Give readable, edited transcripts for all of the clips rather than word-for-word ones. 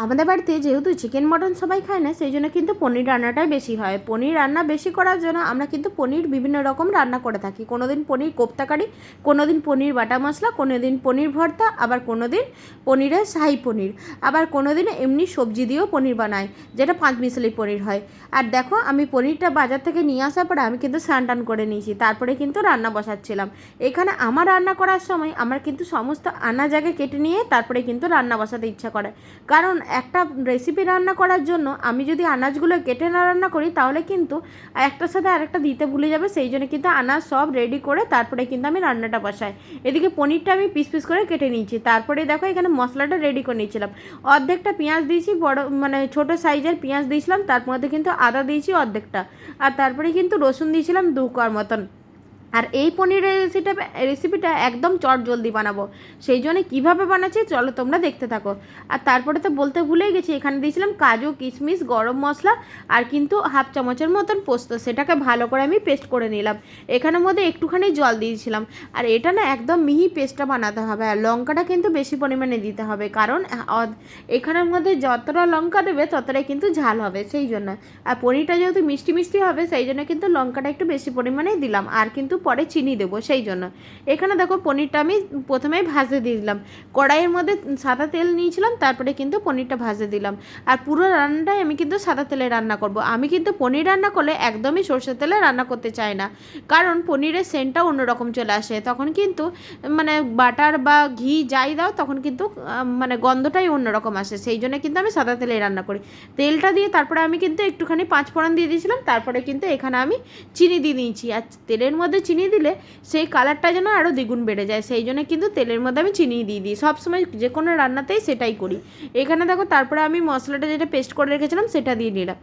আমাদের বাড়িতে যেহেতু চিকেন মটন সবাই খায় না, সেই জন্য কিন্তু পনির রান্নাটাই বেশি হয়। পনির রান্না বেশি করার জন্য আমরা কিন্তু পনির বিভিন্ন রকম রান্না করে থাকি। কোনো দিন পনির কোপ্তা কারি, কোনো দিন পনির বাটা মশলা, কোনো দিন পনির ভর্তা, আবার কোনো দিন পনিরের শাহি পনির, আবার কোনো দিন এমনি সবজি দিয়েও পনির বানাই, যেটা 5 মিশালি পনির হয়। আর দেখো, আমি পনিরটা বাজার থেকে নিয়ে আসার পরে আমি কিন্তু স্নান টান করে নিয়েছি, তারপরে কিন্তু রান্না বসাচ্ছিলাম। এখানে আমার রান্না করার সময় আমার কিন্তু সমস্ত আনাজ আগে কেটে নিয়ে তারপরে কিন্তু রান্না বসাতে ইচ্ছা করে। কারণ একটা রেসিপি রান্না করার জন্য আমি যদি আনাজগুলো কেটে না রান্না করি, তাহলে কিন্তু একটার সাথে আরেকটা দিতে ভুলে যাবে। সেই জন্য কিন্তু আনাজ সব রেডি করে তারপরে কিন্তু আমি রান্নাটা বসাই। এদিকে পনিরটা আমি পিস পিস করে কেটে নিয়েছি। তারপরে দেখো, এখানে মশলাটা রেডি করে নিয়েছিলাম। অর্ধেকটা পেঁয়াজ দিয়েছি, বড় মানে ছোটো সাইজের পেঁয়াজ দিয়েছিলাম, তার মধ্যে কিন্তু আদা দিয়েছি অর্ধেকটা, আর তারপরে কিন্তু রসুন দিয়েছিলাম 2 কোয়া মতন। আর এই পনিরের রেসিপিটা একদম চটজলদি বানাবো, সেই জন্য কীভাবে বানাচ্ছি চলো তোমরা দেখতে থাকো। আর তারপরে তো বলতে ভুলেই গেছি, এখানে দিয়েছিলাম কাজু, কিশমিশ, গরম মশলা, আর কিন্তু 1/2 চামচের মতন পোস্ত। সেটাকে ভালো করে আমি পেস্ট করে নিলাম। এখানের মধ্যে একটুখানি জল দিয়েছিলাম। আর এটা না একদম মিহি পেস্টটা বানাতে হবে। আর লঙ্কাটা কিন্তু বেশি পরিমাণে দিতে হবে, কারণ এখানের মধ্যে যতটা লঙ্কা দেবে ততটাই কিন্তু ঝাল হবে, সেই জন্য। আর পনিরটা যেহেতু মিষ্টি মিষ্টি হবে, সেই জন্য কিন্তু লঙ্কাটা একটু বেশি পরিমাণেই দিলাম। আর কিন্তু পরে চিনি দেবো, সেই জন্য। এখানে দেখো, পনিরটা আমি প্রথমেই ভাজতে দিয়ে দিলাম। কড়াইয়ের মধ্যে সাদা তেল নিয়েছিলাম, তারপরে কিন্তু পনিরটা ভাজতে দিলাম। আর পুরো রান্নাটাই আমি কিন্তু সাদা তেলে রান্না করব। আমি কিন্তু পনির রান্না করলে একদমই সর্ষের তেলে রান্না করতে চাই না, কারণ পনিরের সেন্টটা অন্যরকম চলে আসে। তখন কিন্তু মানে বাটার বা ঘি যাই দাও, তখন কিন্তু মানে গন্ধটাই অন্যরকম আসে। সেই জন্য কিন্তু আমি সাদা তেলে রান্না করি। তেলটা দিয়ে তারপরে আমি কিন্তু একটুখানি 5 ফোড়ন দিয়ে দিয়েছিলাম। তারপরে কিন্তু এখানে আমি চিনি দিয়ে দিয়েছি। আর তেলের মধ্যে চিনি দিলে সেই কালারটা যেন আরও দ্বিগুণ বেড়ে যায়, সেই জন্য কিন্তু তেলের মধ্যে আমি চিনি দিয়ে দিই। সবসময় যে কোনো রান্নাতেই সেটাই করি। এখানে দেখো, তারপরে আমি মশলাটা যেটা পেস্ট করে রেখেছিলাম সেটা দিয়ে নিলাম।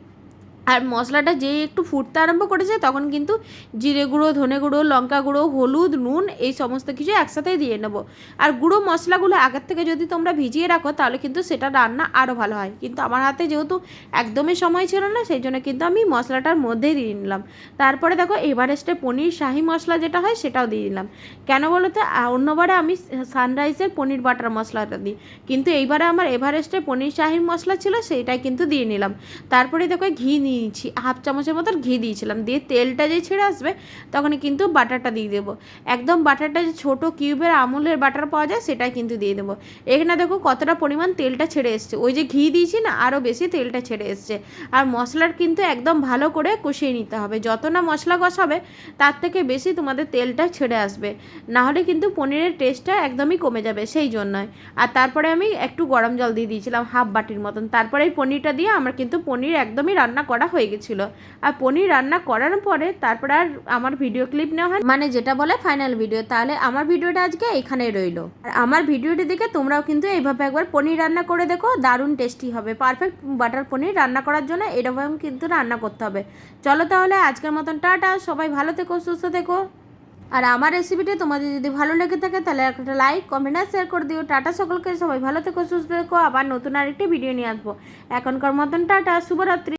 আর মশলাটা যেই একটু ফুটতে আরম্ভ করেছে, তখন কিন্তু জিরে গুঁড়ো, ধনে গুঁড়ো, লঙ্কা গুঁড়ো, হলুদ, নুন এই সমস্ত কিছু একসাথেই দিয়ে নেবো। আর গুঁড়ো মশলাগুলো আগের থেকে যদি তোমরা ভিজিয়ে রাখো, তাহলে কিন্তু সেটা রান্না আরও ভালো হয়। কিন্তু আমার হাতে যেহেতু একদমই সময় ছিল না, সেই জন্য কিন্তু আমি মশলাটার মধ্যেই দিয়ে নিলাম। তারপরে দেখো, এভারেস্টে পনির শাহি মশলা যেটা হয় সেটাও দিয়ে দিলাম। কেন বলো তো, অন্যবারে আমি সানরাইজের পনির বাটার মশলাটা দিই, কিন্তু এইবারে আমার এভারেস্টে পনির শাহি মশলা ছিল, সেইটাই কিন্তু দিয়ে নিলাম। তারপরে দেখো, ঘি নিয়েছি 1/2 চামচের মতো ঘি দিয়েছিলাম। দিয়ে তেলটা যেই ছেড়ে আসবে, তখনই কিন্তু বাটারটা দিয়ে দেবো। একদম বাটারটা যে ছোটো কিউবের আমুলের বাটার পাওয়া যায়, সেটাই কিন্তু দিয়ে দেবো। এখানে দেখো কতটা পরিমাণ তেলটা ছেড়ে এসছে। ওই যে ঘি দিয়েছি না, আরও বেশি তেলটা ছেড়ে এসছে। আর মশলার কিন্তু একদম ভালো করে কষিয়ে নিতে হবে। যত না মশলা কষাবে, তার থেকে বেশি তোমাদের তেলটা ছেড়ে আসবে, নাহলে কিন্তু পনিরের টেস্টটা একদমই কমে যাবে, সেই জন্যই। আর তারপরে আমি একটু গরম জল দিয়ে দিয়েছিলাম 1/2 বাটির মতন। তারপরে এই পনিরটা দিয়ে আমার কিন্তু পনির একদমই রান্না করা হয়ে গেছিলো। আর পনির রান্না করার পরে তারপরে আর আমার ভিডিও ক্লিপ নেওয়া হয়, মানে যেটা বলে ফাইনাল ভিডিও। তাহলে আমার ভিডিওটা আজকে এখানেই রইলো। আর আমার ভিডিওটি দেখে তোমরাও কিন্তু এইভাবে একবার পনির রান্না করে দেখো, দারুণ টেস্টি হবে। পারফেক্ট বাটার পনির রান্না করার জন্য এরকম কিন্তু রান্না করতে হবে। চলো তাহলে আজকের মতন টাটা, সবাই ভালো থেকো, সুস্থ থেকো। আর আমার রেসিপিটা তোমাদের যদি ভালো লেগে থাকে, তাহলে একটা লাইক, কমেন্ট আর শেয়ার করে দিও। টাটা সকলকে, সবাই ভালো থেকো, সুস্থ থেকো। আবার নতুন আরেকটি ভিডিও নিয়ে আসবো। এখনকার মতন টাটা, শুভরাত্রি।